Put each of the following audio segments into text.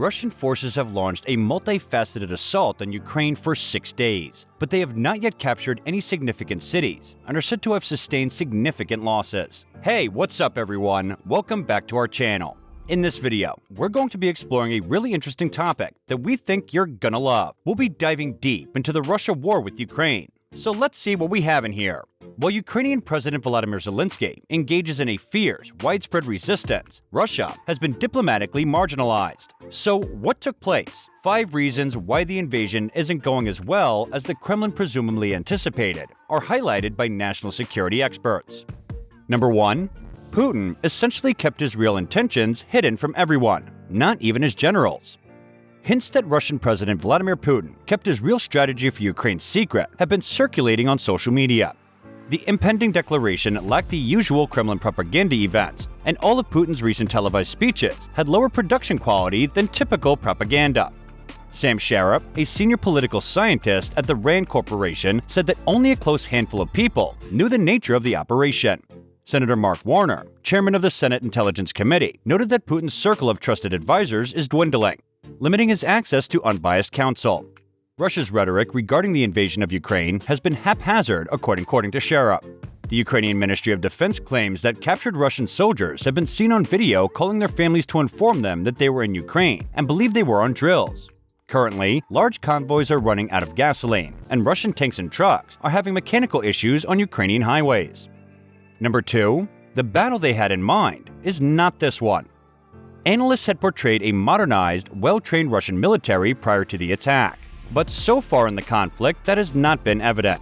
Russian forces have launched a multifaceted assault on Ukraine for 6 days, but they have not yet captured any significant cities and are said to have sustained significant losses. Hey, what's up everyone? Welcome back to our channel. In this video, we're going to be exploring a really interesting topic that we think you're gonna love. We'll be diving deep into the Russia war with Ukraine. So let's see what we have in here. While Ukrainian President Volodymyr Zelensky engages in a fierce, widespread resistance, Russia has been diplomatically marginalized. So what took place? 5 reasons why the invasion isn't going as well as the Kremlin presumably anticipated are highlighted by national security experts. Number 1. Putin essentially kept his real intentions hidden from everyone, not even his generals. Hints that Russian President Vladimir Putin kept his real strategy for Ukraine secret have been circulating on social media. The impending declaration lacked the usual Kremlin propaganda events, and all of Putin's recent televised speeches had lower production quality than typical propaganda. Sam Sharap, a senior political scientist at the RAND Corporation, said that only a close handful of people knew the nature of the operation. Senator Mark Warner, chairman of the Senate Intelligence Committee, noted that Putin's circle of trusted advisors is dwindling, limiting his access to unbiased counsel. Russia's rhetoric regarding the invasion of Ukraine has been haphazard, according to Sharap. The Ukrainian Ministry of Defense claims that captured Russian soldiers have been seen on video calling their families to inform them that they were in Ukraine and believe they were on drills. Currently, large convoys are running out of gasoline, and Russian tanks and trucks are having mechanical issues on Ukrainian highways. Number 2. The battle they had in mind is not this one. Analysts had portrayed a modernized, well-trained Russian military prior to the attack, but so far in the conflict that has not been evident.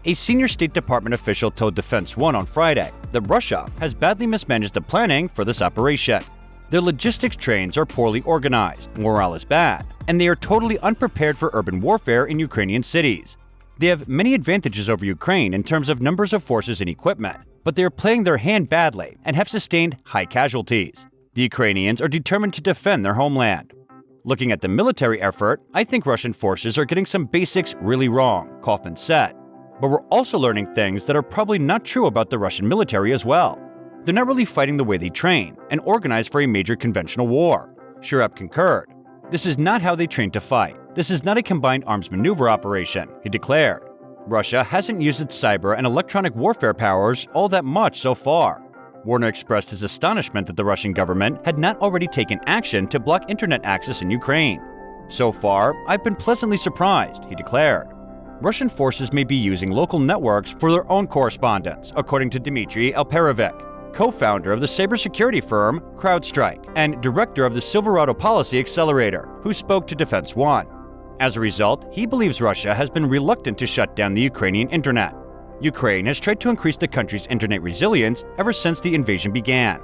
A senior State Department official told Defense One on Friday that Russia has badly mismanaged the planning for this operation. Their logistics trains are poorly organized, morale is bad, and they are totally unprepared for urban warfare in Ukrainian cities. They have many advantages over Ukraine in terms of numbers of forces and equipment, but they are playing their hand badly and have sustained high casualties. The Ukrainians are determined to defend their homeland. Looking at the military effort, I think Russian forces are getting some basics really wrong, Kofman said. But we're also learning things that are probably not true about the Russian military as well. They're not really fighting the way they train and organize for a major conventional war. Sharap concurred. This is not how they train to fight. This is not a combined arms maneuver operation, he declared. Russia hasn't used its cyber and electronic warfare powers all that much so far. Warner expressed his astonishment that the Russian government had not already taken action to block internet access in Ukraine. So far, I've been pleasantly surprised, he declared. Russian forces may be using local networks for their own correspondence, according to Dmitry Alperovic, co-founder of the cybersecurity firm CrowdStrike and director of the Silverado Policy Accelerator, who spoke to Defense One. As a result, he believes Russia has been reluctant to shut down the Ukrainian internet. Ukraine has tried to increase the country's internet resilience ever since the invasion began.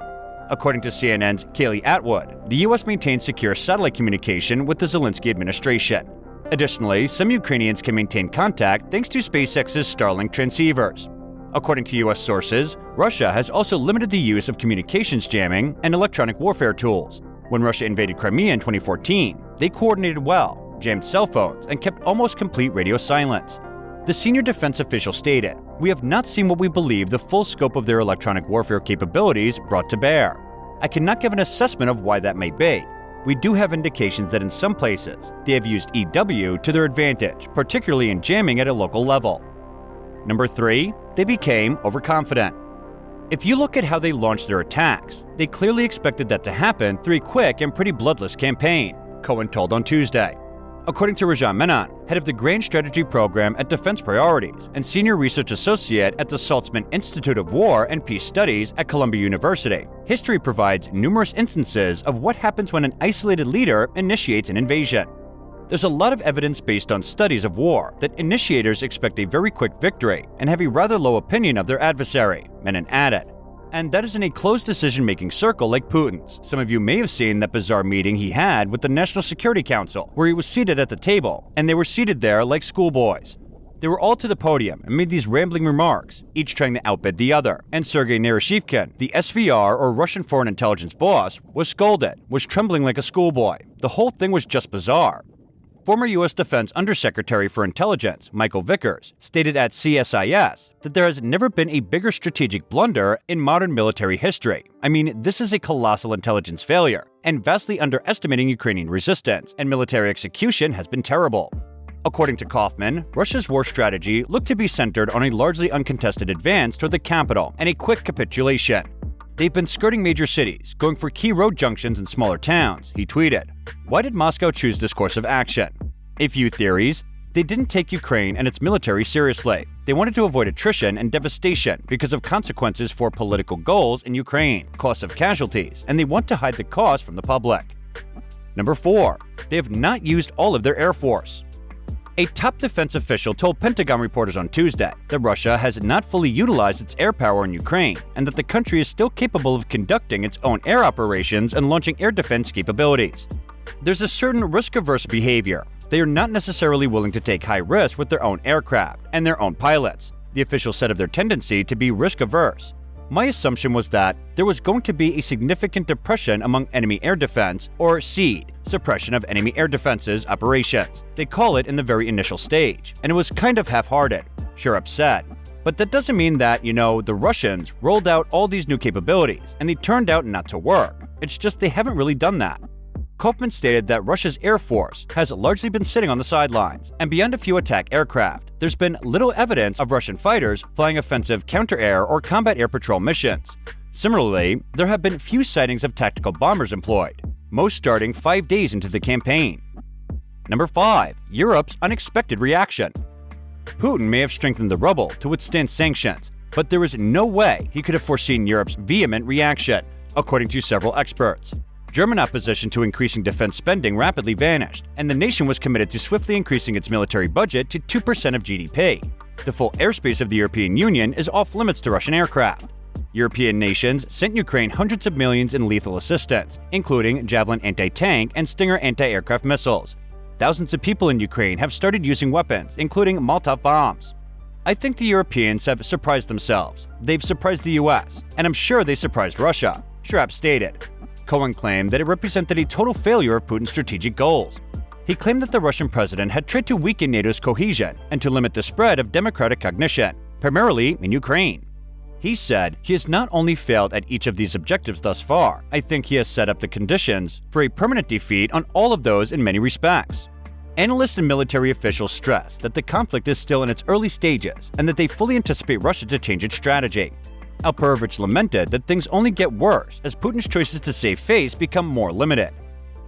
According to CNN's Kayleigh Atwood, the US maintains secure satellite communication with the Zelensky administration. Additionally, some Ukrainians can maintain contact thanks to SpaceX's Starlink transceivers. According to US sources, Russia has also limited the use of communications jamming and electronic warfare tools. When Russia invaded Crimea in 2014, they coordinated well, jammed cell phones, and kept almost complete radio silence. The senior defense official stated, "We have not seen what we believe the full scope of their electronic warfare capabilities brought to bear. I cannot give an assessment of why that may be. We do have indications that in some places, they have used EW to their advantage, particularly in jamming at a local level." Number 3. They became overconfident. If you look at how they launched their attacks, they clearly expected that to happen through a quick and pretty bloodless campaign, Cohen told on Tuesday. According to Rajan Menon, head of the Grand Strategy Program at Defense Priorities and senior research associate at the Saltzman Institute of War and Peace Studies at Columbia University, history provides numerous instances of what happens when an isolated leader initiates an invasion. There's a lot of evidence based on studies of war that initiators expect a very quick victory and have a rather low opinion of their adversary, Menon added. And that is in a closed decision-making circle like Putin's. Some of you may have seen that bizarre meeting he had with the National Security Council, where he was seated at the table, and they were seated there like schoolboys. They were all to the podium and made these rambling remarks, each trying to outbid the other, and Sergei Naryshkin, the SVR or Russian Foreign Intelligence boss, was scolded, was trembling like a schoolboy. The whole thing was just bizarre. Former U.S. Defense Undersecretary for Intelligence, Michael Vickers, stated at CSIS that there has never been a bigger strategic blunder in modern military history. I mean, this is a colossal intelligence failure, and vastly underestimating Ukrainian resistance and military execution has been terrible. According to Kofman, Russia's war strategy looked to be centered on a largely uncontested advance toward the capital and a quick capitulation. They've been skirting major cities, going for key road junctions in smaller towns, he tweeted. Why did Moscow choose this course of action? A few theories. They didn't take Ukraine and its military seriously. They wanted to avoid attrition and devastation because of consequences for political goals in Ukraine, costs of casualties, and they want to hide the cost from the public. Number 4. They have not used all of their air force. A top defense official told Pentagon reporters on Tuesday that Russia has not fully utilized its air power in Ukraine and that the country is still capable of conducting its own air operations and launching air defense capabilities. There's a certain risk-averse behavior. They are not necessarily willing to take high risks with their own aircraft and their own pilots, the official said of their tendency to be risk-averse. My assumption was that there was going to be a significant depression among enemy air defense, or SEAD, suppression of enemy air defenses operations. They call it in the very initial stage, and it was kind of half-hearted, Sharp said. But that doesn't mean that, the Russians rolled out all these new capabilities and they turned out not to work. It's just they haven't really done that. Kofman stated that Russia's Air Force has largely been sitting on the sidelines, and beyond a few attack aircraft, there's been little evidence of Russian fighters flying offensive counter-air or combat air patrol missions. Similarly, there have been few sightings of tactical bombers employed, most starting 5 days into the campaign. Number 5. Europe's unexpected reaction. Putin may have strengthened the rubble to withstand sanctions, but there was no way he could have foreseen Europe's vehement reaction, according to several experts. German opposition to increasing defense spending rapidly vanished, and the nation was committed to swiftly increasing its military budget to 2% of GDP. The full airspace of the European Union is off-limits to Russian aircraft. European nations sent Ukraine hundreds of millions in lethal assistance, including Javelin anti-tank and Stinger anti-aircraft missiles. Thousands of people in Ukraine have started using weapons, including Molotov bombs. I think the Europeans have surprised themselves. They've surprised the US, and I'm sure they surprised Russia, Schrapp stated. Cohen claimed that it represented a total failure of Putin's strategic goals. He claimed that the Russian president had tried to weaken NATO's cohesion and to limit the spread of democratic cognition, primarily in Ukraine. He said he has not only failed at each of these objectives thus far, I think he has set up the conditions for a permanent defeat on all of those in many respects. Analysts and military officials stress that the conflict is still in its early stages and that they fully anticipate Russia to change its strategy. Alperovich lamented that things only get worse as Putin's choices to save face become more limited.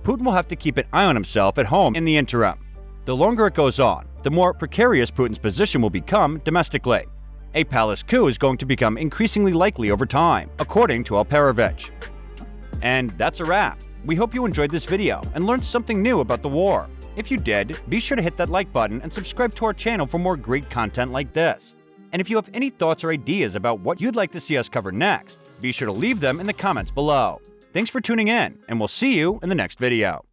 Putin will have to keep an eye on himself at home in the interim. The longer it goes on, the more precarious Putin's position will become domestically. A palace coup is going to become increasingly likely over time, according to Alperovich. And that's a wrap. We hope you enjoyed this video and learned something new about the war. If you did, be sure to hit that like button and subscribe to our channel for more great content like this. And if you have any thoughts or ideas about what you'd like to see us cover next, be sure to leave them in the comments below. Thanks for tuning in, and we'll see you in the next video.